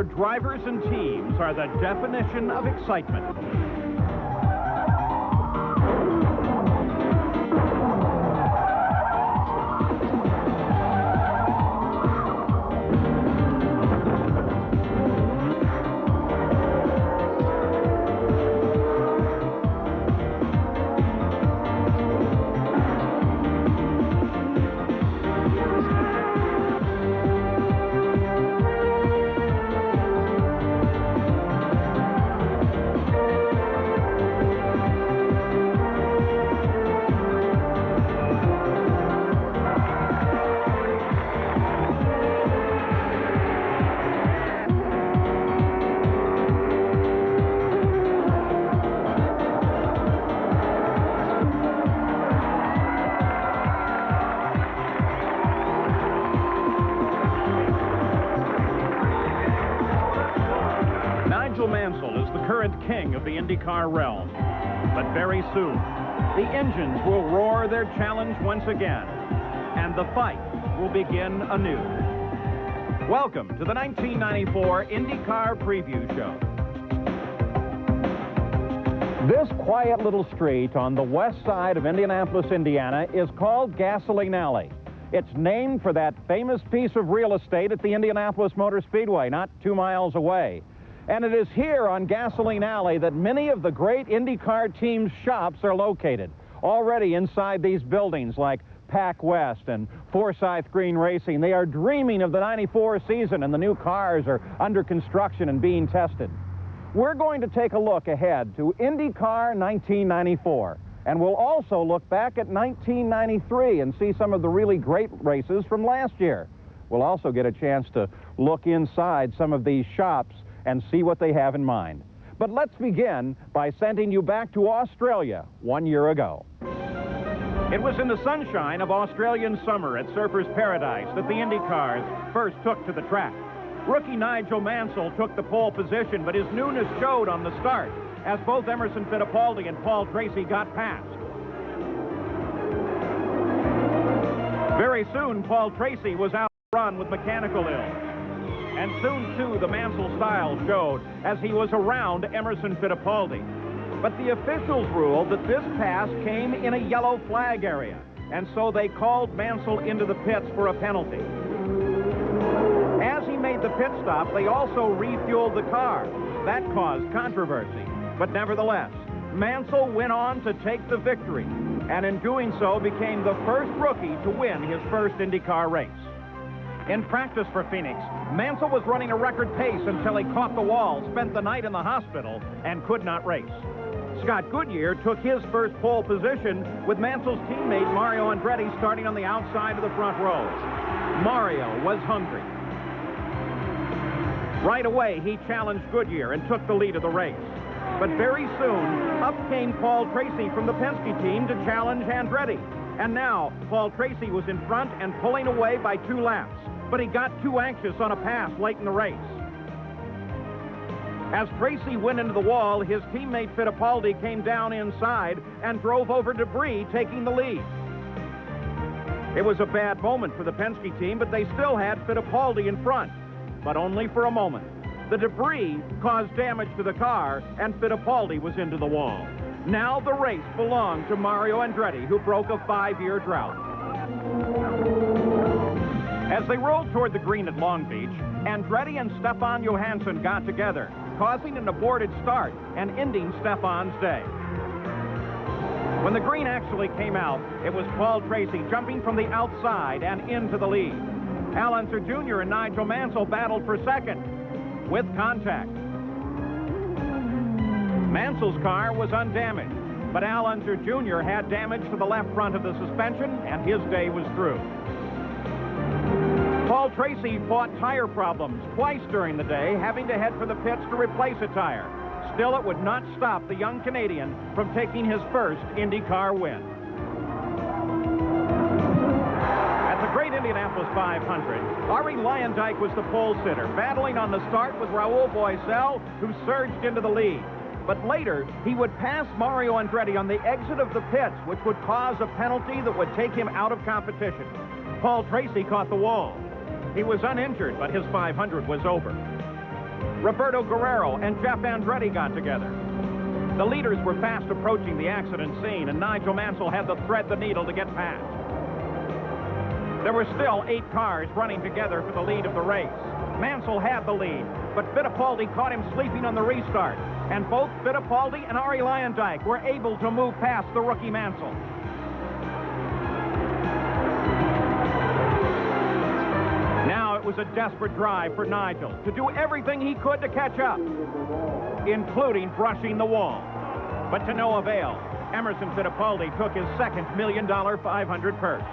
their drivers and teams are the definition of excitement. Nigel Mansell is the current king of the IndyCar realm. But very soon, the engines will roar their challenge once again, and the fight will begin anew. Welcome to the 1994 IndyCar Preview Show. This quiet little street on the west side of Indianapolis, Indiana, is called Gasoline Alley. It's named for that famous piece of real estate at the Indianapolis Motor Speedway, not 2 miles away. And it is here on Gasoline Alley that many of the great IndyCar teams' shops are located. Already inside these buildings like Pac West and Forsyth Green Racing, they are dreaming of the '94 season, and the new cars are under construction and being tested. We're going to take a look ahead to IndyCar 1994, and we'll also look back at 1993 and see some of the really great races from last year. We'll also get a chance to look inside some of these shops and see what they have in mind. But let's begin by sending you back to Australia 1 year ago. It was in the sunshine of Australian summer at Surfers Paradise that the IndyCars first took to the track. Rookie Nigel Mansell took the pole position, but his newness showed on the start as both Emerson Fittipaldi and Paul Tracy got past. Very soon, Paul Tracy was outrun with mechanical ills. And soon, too, the Mansell style showed as he was around Emerson Fittipaldi. But the officials ruled that this pass came in a yellow flag area, and so they called Mansell into the pits for a penalty. As he made the pit stop, they also refueled the car. That caused controversy. But nevertheless, Mansell went on to take the victory, and in doing so became the first rookie to win his first IndyCar race. In practice for Phoenix, Mansell was running a record pace until he caught the wall, spent the night in the hospital, and could not race. Scott Goodyear took his first pole position with Mansell's teammate Mario Andretti starting on the outside of the front row. Mario was hungry. Right away, he challenged Goodyear and took the lead of the race. But very soon, up came Paul Tracy from the Penske team to challenge Andretti. And now, Paul Tracy was in front and pulling away by 2 laps. But he got too anxious on a pass late in the race. As Tracy went into the wall, his teammate Fittipaldi came down inside and drove over debris, taking the lead. It was a bad moment for the Penske team, but they still had Fittipaldi in front, but only for a moment. The debris caused damage to the car, and Fittipaldi was into the wall. Now the race belonged to Mario Andretti, who broke a 5-year drought. As they rolled toward the green at Long Beach, Andretti and Stefan Johansson got together, causing an aborted start and ending Stefan's day. When the green actually came out, it was Paul Tracy jumping from the outside and into the lead. Al Unser Jr. and Nigel Mansell battled for second, with contact. Mansell's car was undamaged, but Al Unser Jr. had damage to the left front of the suspension, and his day was through. Paul Tracy fought tire problems twice during the day, having to head for the pits to replace a tire. Still, it would not stop the young Canadian from taking his first IndyCar win. At the Great Indianapolis 500, Arie Luyendyk was the pole sitter, battling on the start with Raul Boesel, who surged into the lead. But later, he would pass Mario Andretti on the exit of the pits, which would cause a penalty that would take him out of competition. Paul Tracy caught the wall. He was uninjured, but his 500 was over. Roberto Guerrero and Jeff Andretti got together. The leaders were fast approaching the accident scene, and Nigel Mansell had to thread the needle to get past. There were still 8 cars running together for the lead of the race. Mansell had the lead, but Fittipaldi caught him sleeping on the restart, and both Fittipaldi and Arie Luyendyk were able to move past the rookie Mansell. Now it was a desperate drive for Nigel to do everything he could to catch up, including brushing the wall. But to no avail. Emerson Fittipaldi took his second $1 million 500 purse.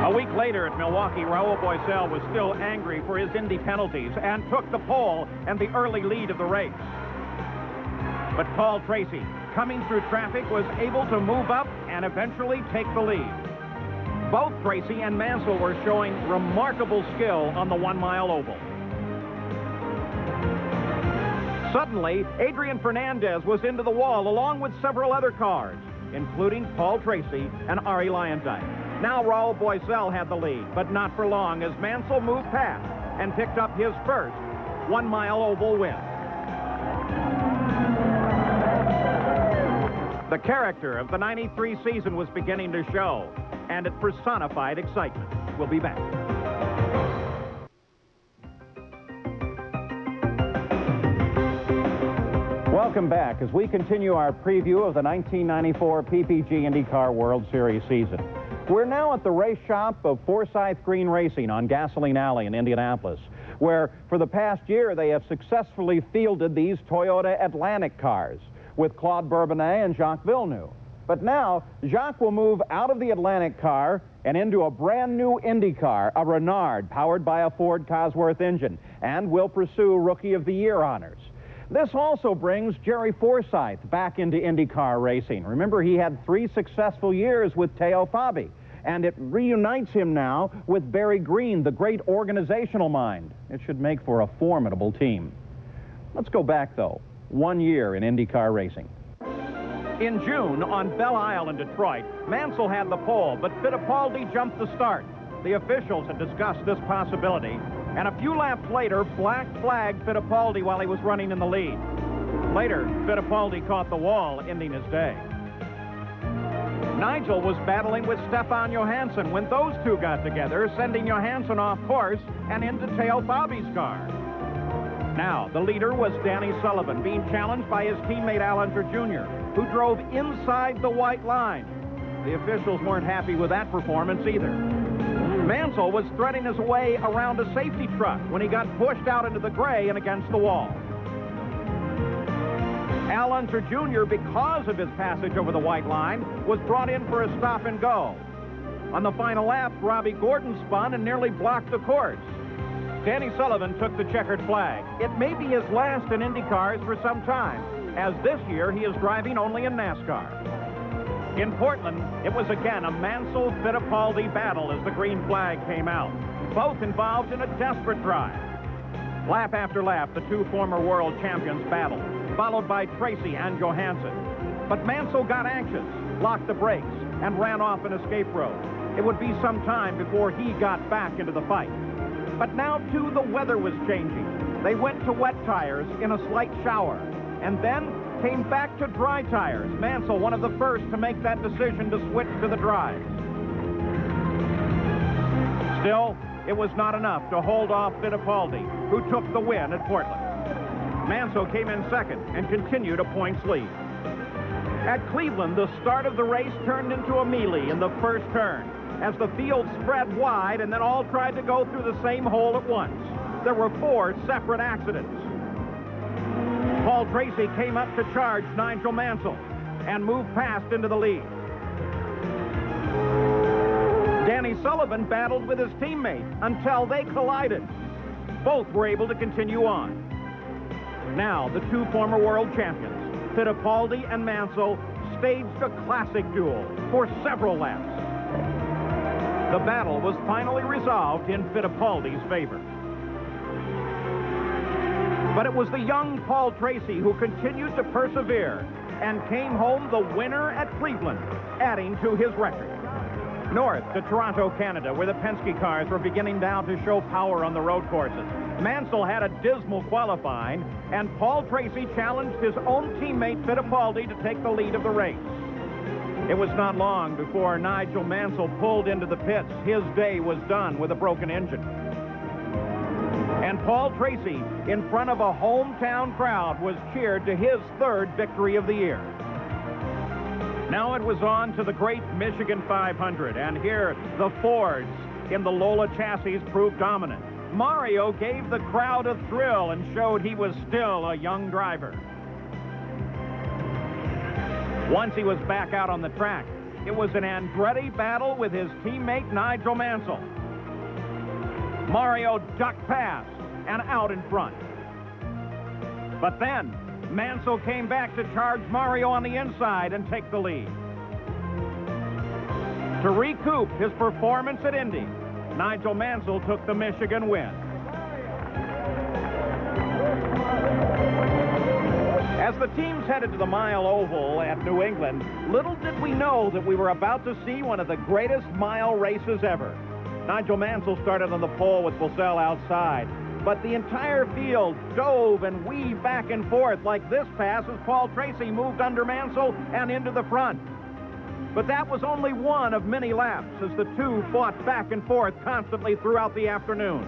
A week later at Milwaukee, Raul Boesel was still angry for his Indy penalties and took the pole and the early lead of the race. But Paul Tracy, coming through traffic, was able to move up and eventually take the lead. Both Tracy and Mansell were showing remarkable skill on the 1-mile oval. Suddenly, Adrian Fernandez was into the wall along with several other cars, including Paul Tracy and Arie Luyendyk. Now Raul Boesel had the lead, but not for long as Mansell moved past and picked up his first 1-mile oval win. The character of the '93 season was beginning to show, and it personified excitement. We'll be back. Welcome back as we continue our preview of the 1994 PPG IndyCar World Series season. We're now at the race shop of Forsyth Green Racing on Gasoline Alley in Indianapolis, where for the past year they have successfully fielded these Toyota Atlantic cars with Claude Bourbonnais and Jacques Villeneuve. But now, Jacques will move out of the Atlantic car and into a brand new Indy car, a Renard powered by a Ford Cosworth engine, and will pursue Rookie of the Year honors. This also brings Jerry Forsyth back into IndyCar racing. Remember, he had 3 successful years with Teo Fabi, and it reunites him now with Barry Green, the great organizational mind. It should make for a formidable team. Let's go back, though, 1 year in IndyCar racing. In June, on Belle Isle in Detroit, Mansell had the pole, but Fittipaldi jumped the start. The officials had discussed this possibility, and a few laps later, black flagged Fittipaldi while he was running in the lead. Later, Fittipaldi caught the wall, ending his day. Nigel was battling with Stefan Johansson when those two got together, sending Johansson off course and into Teo Fabi's car. Now, the leader was Danny Sullivan, being challenged by his teammate Al Unser Jr., who drove inside the white line. The officials weren't happy with that performance either. Mansell was threading his way around a safety truck when he got pushed out into the gray and against the wall. Al Unser Jr., because of his passage over the white line, was brought in for a stop and go. On the final lap, Robbie Gordon spun and nearly blocked the course. Danny Sullivan took the checkered flag. It may be his last in IndyCars for some time, as this year he is driving only in NASCAR. In Portland, it was again a Mansell-Fittipaldi battle as the green flag came out. Both involved in a desperate drive. Lap after lap, the two former world champions battled, followed by Tracy and Johansson. But Mansell got anxious, locked the brakes, and ran off an escape road. It would be some time before he got back into the fight. But now, too, the weather was changing. They went to wet tires in a slight shower, and then came back to dry tires. Mansell, one of the first to make that decision to switch to the dries. Still, it was not enough to hold off Fittipaldi, who took the win at Portland. Mansell came in second and continued a points lead. At Cleveland, the start of the race turned into a melee in the first turn, as the field spread wide and then all tried to go through the same hole at once. There were 4 separate accidents. Paul Tracy came up to charge Nigel Mansell and moved past into the lead. Danny Sullivan battled with his teammate until they collided. Both were able to continue on. Now, the two former world champions, Fittipaldi and Mansell, staged a classic duel for several laps. The battle was finally resolved in Fittipaldi's favor. But it was the young Paul Tracy who continued to persevere and came home the winner at Cleveland, adding to his record. North to Toronto, Canada, where the Penske cars were beginning now to show power on the road courses. Mansell had a dismal qualifying, and Paul Tracy challenged his own teammate Fittipaldi to take the lead of the race. It was not long before Nigel Mansell pulled into the pits. His day was done with a broken engine. And Paul Tracy, in front of a hometown crowd, was cheered to his third victory of the year. Now it was on to the great Michigan 500, and here the Fords in the Lola chassis proved dominant. Mario gave the crowd a thrill and showed he was still a young driver. Once he was back out on the track, it was an Andretti battle with his teammate Nigel Mansell. Mario ducked past and out in front. But then Mansell came back to charge Mario on the inside and take the lead. To recoup his performance at Indy, Nigel Mansell took the Michigan win. As the teams headed to the Mile Oval at New England, little did we know that we were about to see one of the greatest mile races ever. Nigel Mansell started on the pole with Boesel outside, but the entire field dove and weaved back and forth like this pass as Paul Tracy moved under Mansell and into the front. But that was only one of many laps as the two fought back and forth constantly throughout the afternoon.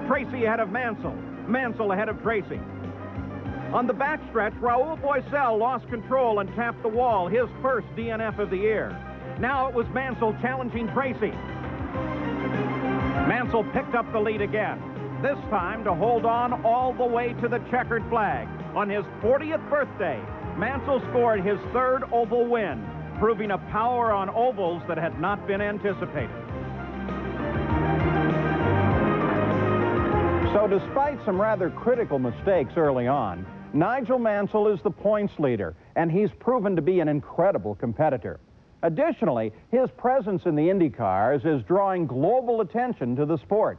Tracy ahead of Mansell, Mansell ahead of Tracy. On the backstretch, Raoul Boesel lost control and tapped the wall, his first DNF of the year. Now it was Mansell challenging Tracy. Mansell picked up the lead again, this time to hold on all the way to the checkered flag. On his 40th birthday, Mansell scored his third oval win, proving a power on ovals that had not been anticipated. So despite some rather critical mistakes early on, Nigel Mansell is the points leader, and he's proven to be an incredible competitor. Additionally, his presence in the Indy cars is drawing global attention to the sport.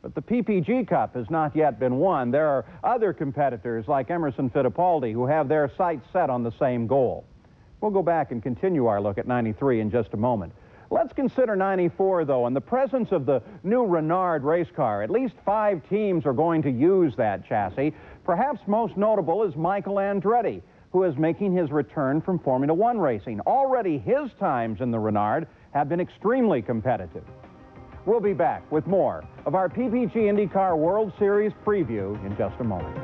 But the PPG Cup has not yet been won. There are other competitors like Emerson Fittipaldi who have their sights set on the same goal. We'll go back and continue our look at 93 in just a moment. Let's consider 94, though, and the presence of the new Renard race car. At least 5 teams are going to use that chassis. Perhaps most notable is Michael Andretti, who is making his return from Formula One racing. Already his times in the Renard have been extremely competitive. We'll be back with more of our PPG IndyCar World Series preview in just a moment.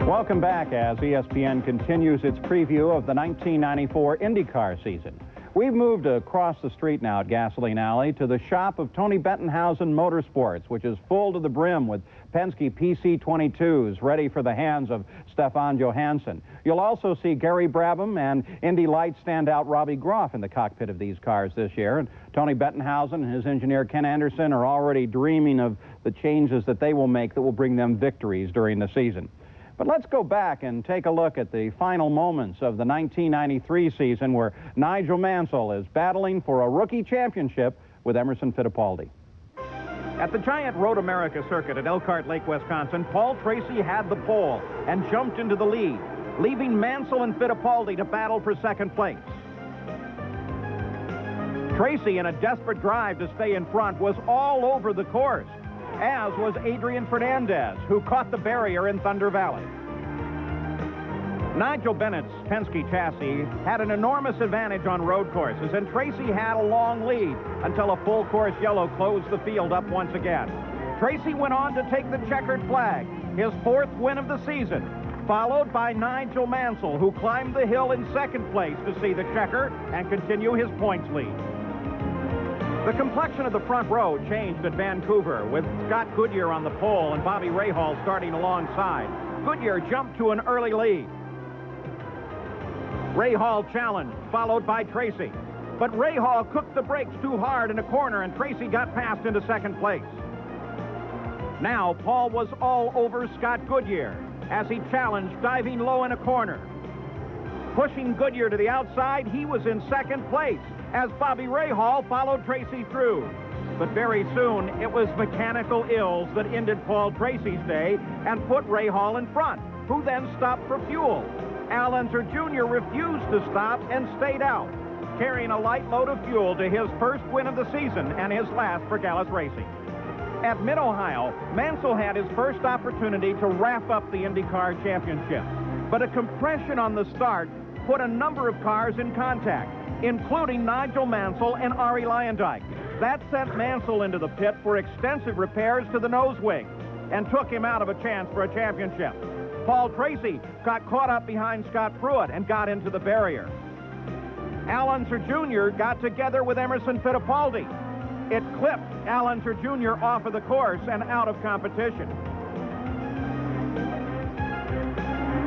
Welcome back as ESPN continues its preview of the 1994 IndyCar season. We've moved across the street now at Gasoline Alley to the shop of Tony Bettenhausen Motorsports, which is full to the brim with Penske PC-22s ready for the hands of Stefan Johansson. You'll also see Gary Brabham and Indy Lights standout Robbie Groff in the cockpit of these cars this year. And Tony Bettenhausen and his engineer Ken Anderson are already dreaming of the changes that they will make that will bring them victories during the season. But let's go back and take a look at the final moments of the 1993 season where Nigel Mansell is battling for a rookie championship with Emerson Fittipaldi. At the giant Road America circuit at Elkhart Lake, Wisconsin, Paul Tracy had the pole and jumped into the lead, leaving Mansell and Fittipaldi to battle for second place. Tracy, in a desperate drive to stay in front, was all over the course, as was Adrian Fernandez, who caught the barrier in Thunder Valley. Nigel Bennett's Penske chassis had an enormous advantage on road courses, and Tracy had a long lead until a full course yellow closed the field up once again. Tracy went on to take the checkered flag, his 4th win of the season, followed by Nigel Mansell, who climbed the hill in second place to see the checker and continue his points lead. The complexion of the front row changed at Vancouver, with Scott Goodyear on the pole and Bobby Rahal starting alongside. Goodyear jumped to an early lead. Rahal challenged, followed by Tracy. But Rahal cooked the brakes too hard in a corner, and Tracy got passed into second place. Now Paul was all over Scott Goodyear as he challenged, diving low in a corner. Pushing Goodyear to the outside, he was in second place as Bobby Rahal followed Tracy through. But very soon, it was mechanical ills that ended Paul Tracy's day and put Rahal in front. who then stopped for fuel. Al Unser Jr. refused to stop and stayed out, carrying a light load of fuel to his first win of the season and his last for Gallus Racing. At Mid-Ohio, Mansell had his first opportunity to wrap up the IndyCar Championship, but a compression on the start put a number of cars in contact, including Nigel Mansell and Arie Luyendyk. That sent Mansell into the pit for extensive repairs to the nose wing and took him out of a chance for a championship. Paul Tracy got caught up behind Scott Pruitt and got into the barrier. Al Unser Jr. got together with Emerson Fittipaldi. It clipped Al Unser Jr. off of the course and out of competition.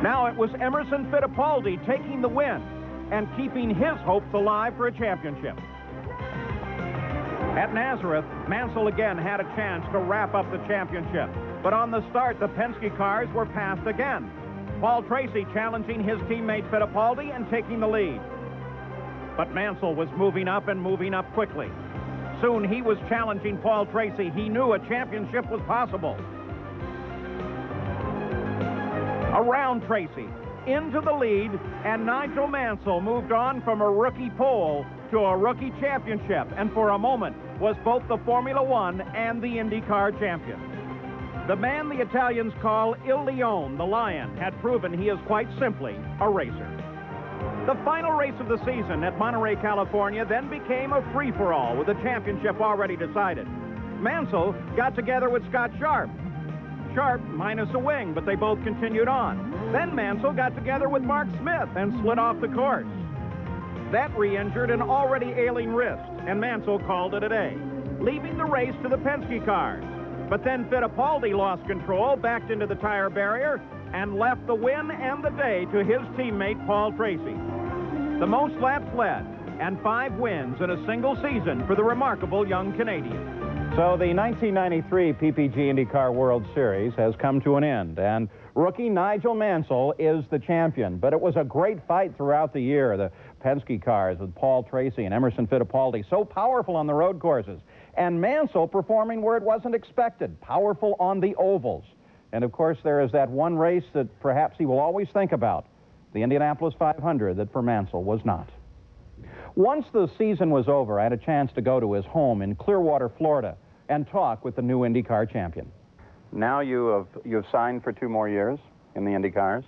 Now it was Emerson Fittipaldi taking the win and keeping his hopes alive for a championship. At Nazareth, Mansell again had a chance to wrap up the championship. But on the start, the Penske cars were passed again. Paul Tracy challenging his teammate Fittipaldi and taking the lead. But Mansell was moving up and moving up quickly. Soon he was challenging Paul Tracy. He knew a championship was possible. Around Tracy, into the lead, and Nigel Mansell moved on from a rookie pole to a rookie championship, and for a moment was both the Formula One and the IndyCar champion. The man the Italians call Il Leone, the Lion, had proven he is quite simply a racer. The final race of the season at Monterey, California, then became a free-for-all with the championship already decided. Mansell got together with Scott Sharp. Sharp minus a wing, but they both continued on. Then Mansell got together with Mark Smith and slid off the course. That re-injured an already ailing wrist, and Mansell called it a day, leaving the race to the Penske cars. But then Fittipaldi lost control, backed into the tire barrier, and left the win and the day to his teammate Paul Tracy. The most laps led, and 5 wins in a single season for the remarkable young Canadian. So the 1993 PPG IndyCar World Series has come to an end, and rookie Nigel Mansell is the champion. But it was a great fight throughout the year. The Penske cars with Paul Tracy and Emerson Fittipaldi, so powerful on the road courses. And Mansell performing where it wasn't expected, powerful on the ovals. And of course, there is that one race that perhaps he will always think about, the Indianapolis 500, that for Mansell was not. Once the season was over, I had a chance to go to his home in Clearwater, Florida, and talk with the new IndyCar champion. Now you've signed for 2 more years in the IndyCars.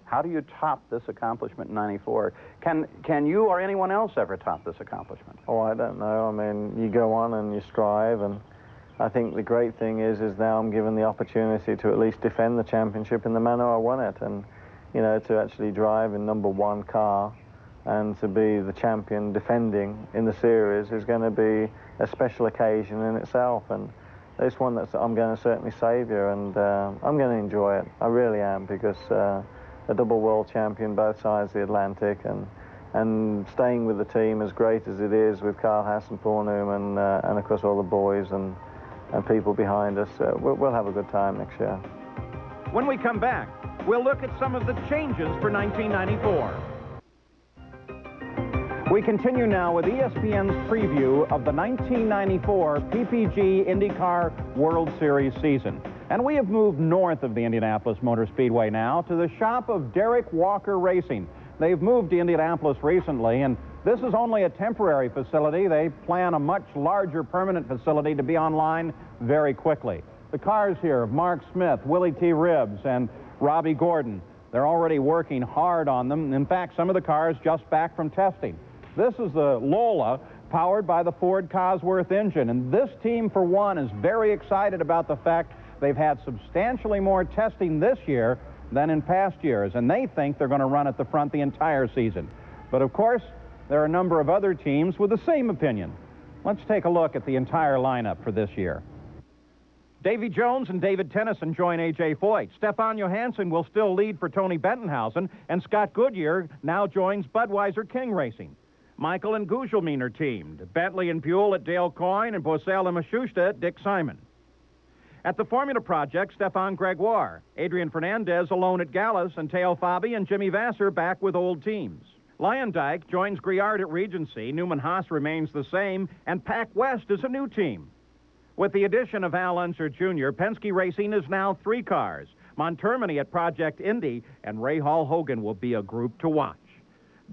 How do you top this accomplishment in '94? Can you or anyone else ever top this accomplishment? Oh, I don't know. I mean, you go on and you strive, and I think the great thing is now I'm given the opportunity to at least defend the championship in the manner I won it, and, you know, to actually drive in #1 car and to be the champion defending in the series is going to be a special occasion in itself, and it's one that I'm going to certainly saviour, and I'm going to enjoy it. I really am, because a double world champion both sides of the Atlantic, and staying with the team as great as it is with Carl Haas and Paul Newman, and of course all the boys and people behind us, we'll have a good time next year. When we come back, we'll look at some of the changes for 1994. We continue now with ESPN's preview of the 1994 PPG IndyCar World Series season. And we have moved north of the Indianapolis Motor Speedway now to the shop of Derek Walker Racing. They've moved to Indianapolis recently, and this is only a temporary facility. They plan a much larger permanent facility to be online very quickly. The cars here of Mark Smith, Willie T. Ribbs, and Robbie Gordon, they're already working hard on them. In fact, some of the cars just back from testing. This is the Lola, powered by the Ford Cosworth engine, and this team, for one, is very excited about the fact they've had substantially more testing this year than in past years, and they think they're going to run at the front the entire season. But of course, there are a number of other teams with the same opinion. Let's take a look at the entire lineup for this year. Davy Jones and David Tennyson join A.J. Foyt. Stefan Johansson will still lead for Tony Bettenhausen, and Scott Goodyear now joins Budweiser King Racing. Michael and Gugelmin are teamed. Bentley and Buell at Dale Coyne, and Bosell and Mashusta at Dick Simon. At the Formula Project, Stefan Gregoire, Adrian Fernandez alone at Gallus, and Teo Fabi and Jimmy Vasser back with old teams. Luyendyk joins Griard at Regency, Newman Haas remains the same, and Pac West is a new team. With the addition of Al Unser Jr., Penske Racing is now 3 cars. Montermini at Project Indy, and Rahal Hogan will be a group to watch.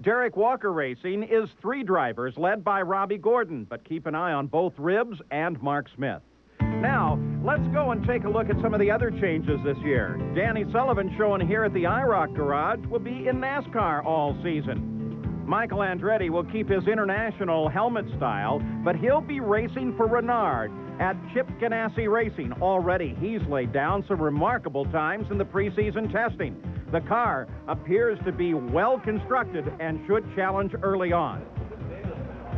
Derek Walker Racing is 3 drivers led by Robbie Gordon, but keep an eye on both Ribbs and Mark Smith. Now, let's go and take a look at some of the other changes this year. Danny Sullivan, shown here at the IROC Garage, will be in NASCAR all season. Michael Andretti will keep his international helmet style, but he'll be racing for Renard at Chip Ganassi Racing. Already, he's laid down some remarkable times in the preseason testing. The car appears to be well constructed and should challenge early on.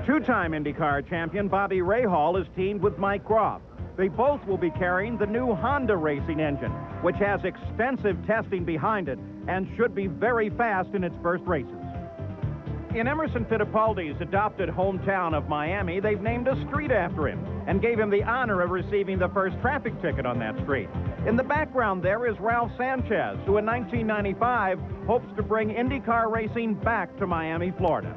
2-time IndyCar champion Bobby Rahal is teamed with Mike Groff. They both will be carrying the new Honda racing engine, which has extensive testing behind it and should be very fast in its first races. In Emerson Fittipaldi's adopted hometown of Miami, they've named a street after him and gave him the honor of receiving the first traffic ticket on that street. In the background there is Ralph Sanchez, who in 1995 hopes to bring IndyCar racing back to Miami, Florida.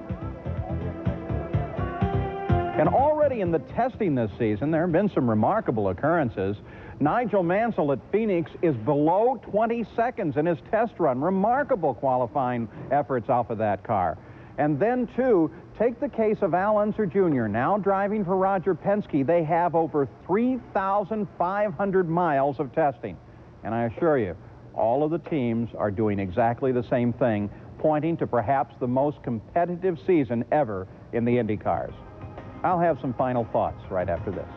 And already in the testing this season, there have been some remarkable occurrences. Nigel Mansell at Phoenix is below 20 seconds in his test run. Remarkable qualifying efforts off of that car. And then, too, take the case of Al Unser Jr., now driving for Roger Penske. They have over 3,500 miles of testing. And I assure you, all of the teams are doing exactly the same thing, pointing to perhaps the most competitive season ever in the Indy cars. I'll have some final thoughts right after this.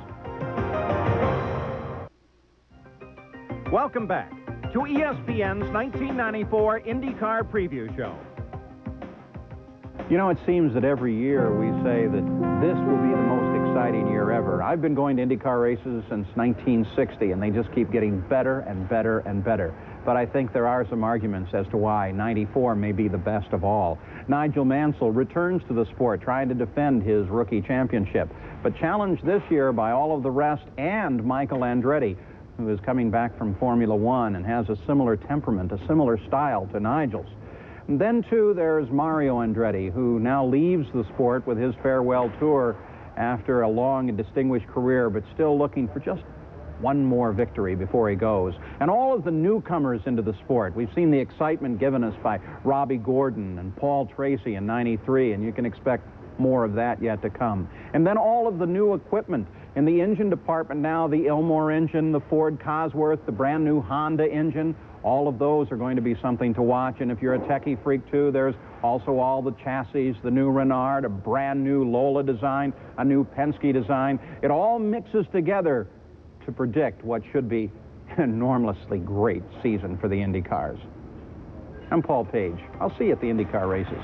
Welcome back to ESPN's 1994 IndyCar Preview Show. You know, it seems that every year we say that this will be the most exciting year ever. I've been going to IndyCar races since 1960, and they just keep getting better and better and better. But I think there are some arguments as to why 94 may be the best of all. Nigel Mansell returns to the sport, trying to defend his rookie championship, but challenged this year by all of the rest and Michael Andretti, who is coming back from Formula One and has a similar temperament, a similar style to Nigel's. And then, too, there's Mario Andretti, who now leaves the sport with his farewell tour after a long and distinguished career, but still looking for just one more victory before he goes. And all of the newcomers into the sport. We've seen the excitement given us by Robbie Gordon and Paul Tracy in '93, and you can expect more of that yet to come. And then all of the new equipment. In the engine department now, the Ilmor engine, the Ford Cosworth, the brand new Honda engine, all of those are going to be something to watch. And if you're a techie freak too, there's also all the chassis, the new Renard, a brand new Lola design, a new Penske design. It all mixes together to predict what should be an enormously great season for the Indy cars. I'm Paul Page. I'll see you at the IndyCar races.